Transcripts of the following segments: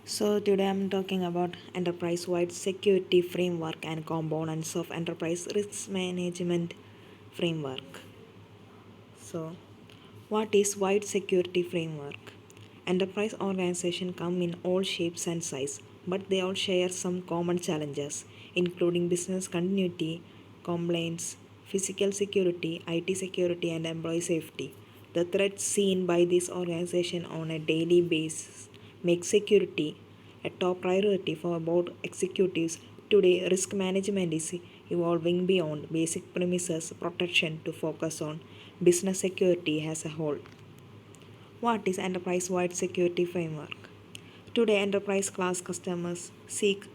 So today I'm talking about enterprise-wide security framework and components of enterprise risk management framework. So what is wide security framework? Enterprise organizations come in all shapes and size, but they all share some common challenges, including business continuity, compliance, physical security, IT security, and employee safety. The threats seen by this organization on a daily basis make security a top priority for board executives. Today, risk management is evolving beyond basic premises protection to focus on business security as a whole. What is enterprise-wide security framework? Today, enterprise class customers seek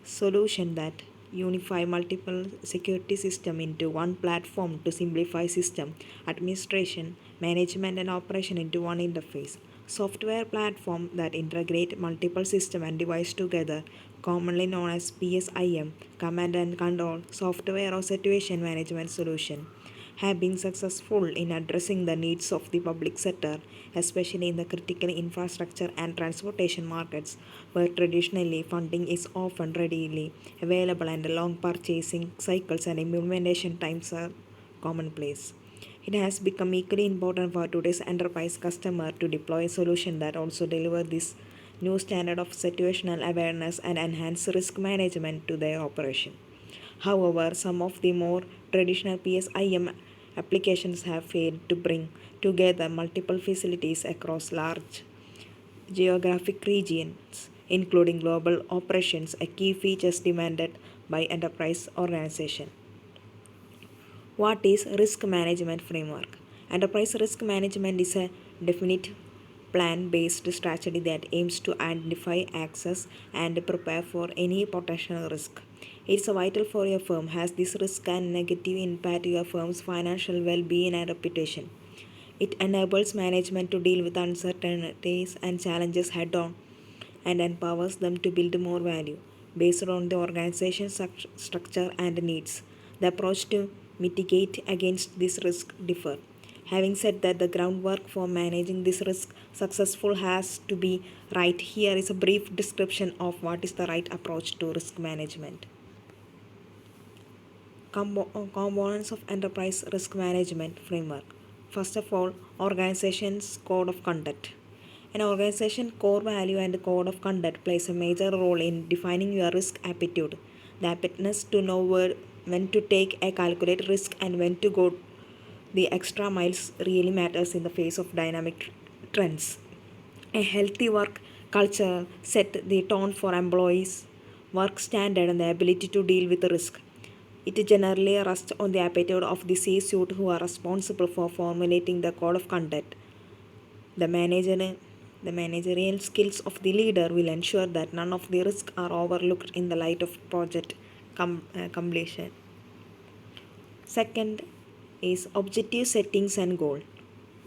solutions that unify multiple security systems into one platform to simplify system administration, management, and operation into one interface. Software platform that integrate multiple system and device together, commonly known as PSIM, command and control software or situation management solution, have been successful in addressing the needs of the public sector, especially in the critical infrastructure and transportation markets, where traditionally funding is often readily available and long purchasing cycles and implementation times are commonplace. It has become equally important for today's enterprise customer to deploy a solution that also deliver this new standard of situational awareness and enhance risk management to their operation. However, some of the more traditional PSIM applications have failed to bring together multiple facilities across large geographic regions, including global operations, a key feature demanded by enterprise organizations. What is risk management framework? Enterprise risk management is a definite plan based strategy that aims to identify, access, and prepare for any potential risk. It's vital for your firm as this risk can negatively impact your firm's financial well being and reputation. It enables management to deal with uncertainties and challenges head on and empowers them to build more value based on the organization's structure and needs. The approach to mitigate against this risk differ. Having said that, the groundwork for managing this risk successful has to be right. Here is a brief description of what is the right approach to risk management. Components of enterprise risk management framework. First of all, organization's code of conduct. An organization core value and code of conduct plays a major role in defining your risk aptitude. The aptness to know when to take a calculated risk and when to go the extra miles really matters in the face of dynamic trends. A healthy work culture set the tone for employees' work standard and the ability to deal with risk. It generally rests on the aptitude of the C-suite who are responsible for formulating the code of conduct. The manager, the managerial skills of the leader will ensure that none of the risks are overlooked in the light of project completion. Second is objective settings and goal.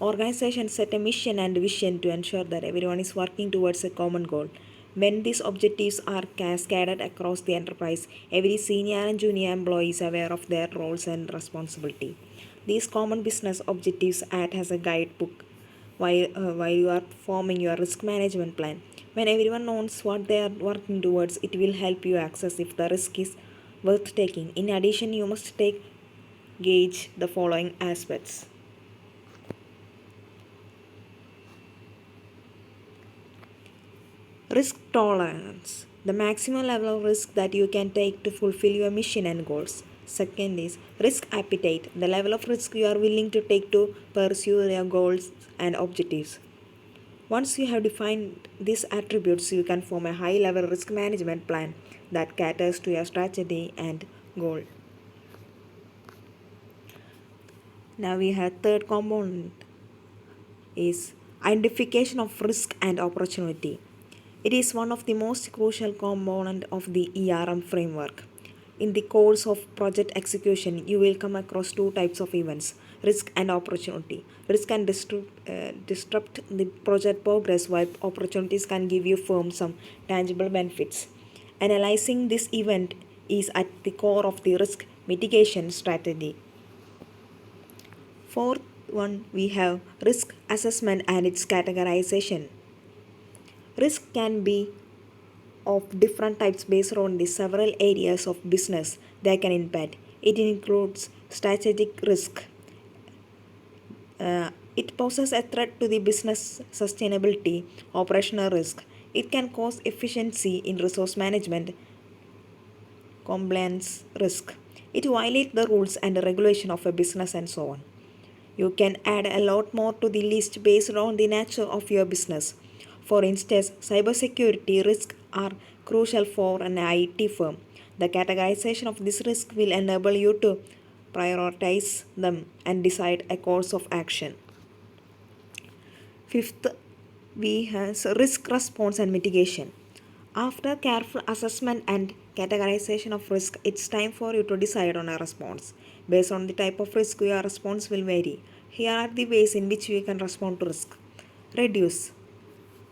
Organizations set a mission and vision to ensure that everyone is working towards a common goal. When these objectives are cascaded across the enterprise, every senior and junior employee is aware of their roles and responsibility. These common business objectives act as a guidebook while you are forming your risk management plan. When everyone knows what they are working towards, it will help you assess if the risk is worth taking. In addition, you must take gauge the following aspects. Risk tolerance, the maximum level of risk that you can take to fulfill your mission and goals. Second is risk appetite, the level of risk you are willing to take to pursue your goals and objectives. Once you have defined these attributes, you can form a high level risk management plan that caters to your strategy and goal. Now we have third component is identification of risk and opportunity. It is one of the most crucial components of the ERM framework. In the course of project execution, you will come across two types of events, risk and opportunity. Risk can disrupt the project progress, while opportunities can give you firm some tangible benefits. Analyzing this event is at the core of the risk mitigation strategy. Fourth one, we have risk assessment and its categorization. Risk can be of different types based on the several areas of business they can impact. It includes strategic risk. It poses a threat to the business sustainability, operational risk. It can cause efficiency in resource management, compliance risk. It violates the rules and the regulation of a business and so on. You can add a lot more to the list based on the nature of your business. For instance, cybersecurity risks are crucial for an IT firm. The categorization of this risk will enable you to prioritize them and decide a course of action. Fifth, we have risk response and mitigation. After careful assessment and categorization of risk, it's time for you to decide on a response. Based on the type of risk, your response will vary. Here are the ways in which we can respond to risk. Reduce.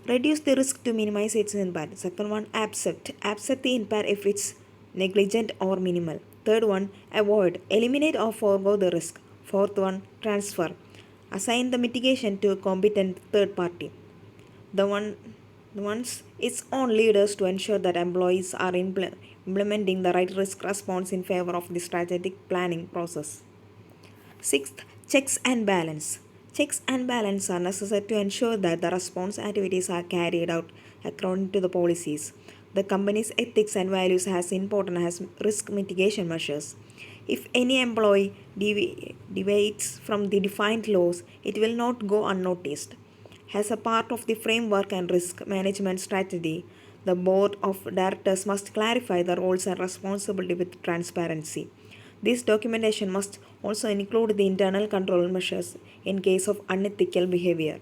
Reduce the risk to minimize its impact. Second one, accept. Accept the impact if it's negligent or minimal. Third one, avoid. Eliminate or forego the risk. Fourth one, transfer. Assign the mitigation to a competent third party. The ones its own leaders to ensure that employees are implementing the right risk response in favor of the strategic planning process. Sixth, checks and balance. Checks and balance are necessary to ensure that the response activities are carried out according to the policies. The company's ethics and values as important as risk mitigation measures. If any employee deviates from the defined laws, it will not go unnoticed. As a part of the framework and risk management strategy, the board of directors must clarify the roles and responsibility with transparency. This documentation must also include the internal control measures in case of unethical behavior.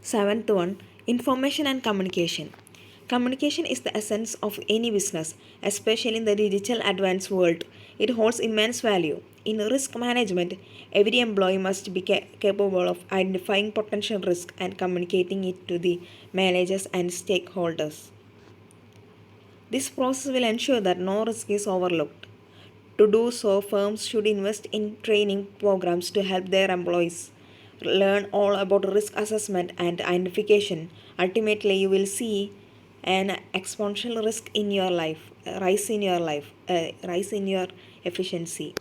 Seventh one, information and communication. Communication is the essence of any business, especially in the digital advanced world. It holds immense value. In risk management, every employee must be capable of identifying potential risk and communicating it to the managers and stakeholders. This process will ensure that no risk is overlooked. To do so, firms should invest in training programs to help their employees learn all about risk assessment and identification. Ultimately, you will see an exponential risk in your life, rise in your efficiency.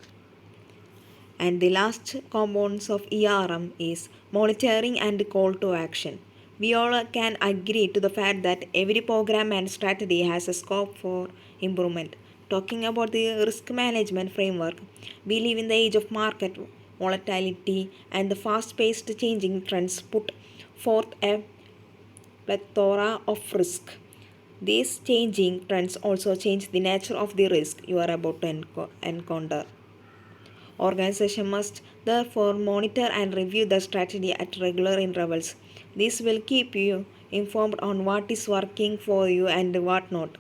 And the last components of ERM is monitoring and call to action. We all can agree to the fact that every program and strategy has a scope for improvement. Talking about the risk management framework, we live in the age of market volatility and the fast paced changing trends put forth a plethora of risk. These changing trends also change the nature of the risk you are about to encounter. Organization must therefore monitor and review the strategy at regular intervals. This will keep you informed on what is working for you and what not.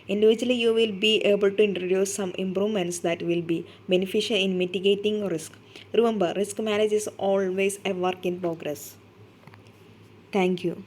Individually, you will be able to introduce some improvements that will be beneficial in mitigating risk. Remember, risk management is always a work in progress. Thank you.